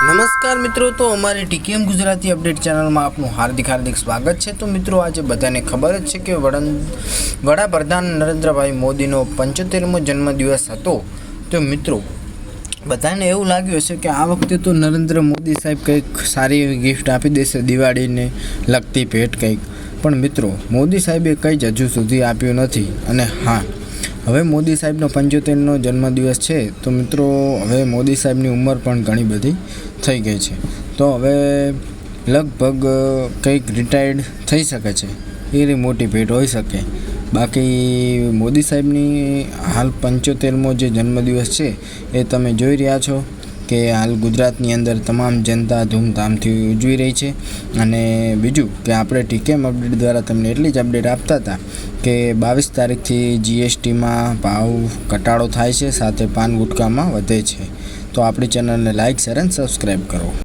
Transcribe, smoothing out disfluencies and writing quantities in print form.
નમસ્કાર મિત્રો, તો અમારી ટીકેએમ ગુજરાતી અપડેટ ચેનલમાં આપનું હાર્દિક સ્વાગત છે। તો મિત્રો, આજે બધાને ખબર જ છે કે વડાપ્રધાન નરેન્દ્રભાઈ મોદીનો 75મો જન્મદિવસ હતો। તો મિત્રો, બધાને એવું લાગ્યું હશે કે આ વખતે તો નરેન્દ્ર મોદી સાહેબ કંઈક સારી એવી ગિફ્ટ આપી દેશે, દિવાળીને લગતી ભેટ કંઈક। પણ મિત્રો, મોદી સાહેબે કંઈ જ હજુ સુધી આપ્યું નથી। અને હા, હવે મોદી સાહેબનો 75મો જન્મદિવસ છે, તો મિત્રો હવે મોદી સાહેબની ઉંમર પણ ઘણી બધી થઈ ગઈ છે, તો હવે લગભગ કંઈક રિટાયર્ડ થઈ શકે છે, એ મોટી ભેટ હોઈ શકે। બાકી મોદી સાહેબની હાલ 75મો જે જન્મદિવસ છે એ તમે જોઈ રહ્યા છો કે હાલ ગુજરાતની અંદર તમામ જનતા ધૂમધામથી ઉજવી રહી છે। અને બીજું કે આપણે ટીકેએમ અપડેટ દ્વારા તમને એટલી જ અપડેટ આપતા હતા કે 22 તારીખથી જીએસટીમાં ભાવ ઘટાડો થાય છે, સાથે પાન ગુટકામાં વધે છે। તો આપણી ચેનલને લાઇક, શેર અને સબસ્ક્રાઈબ કરો।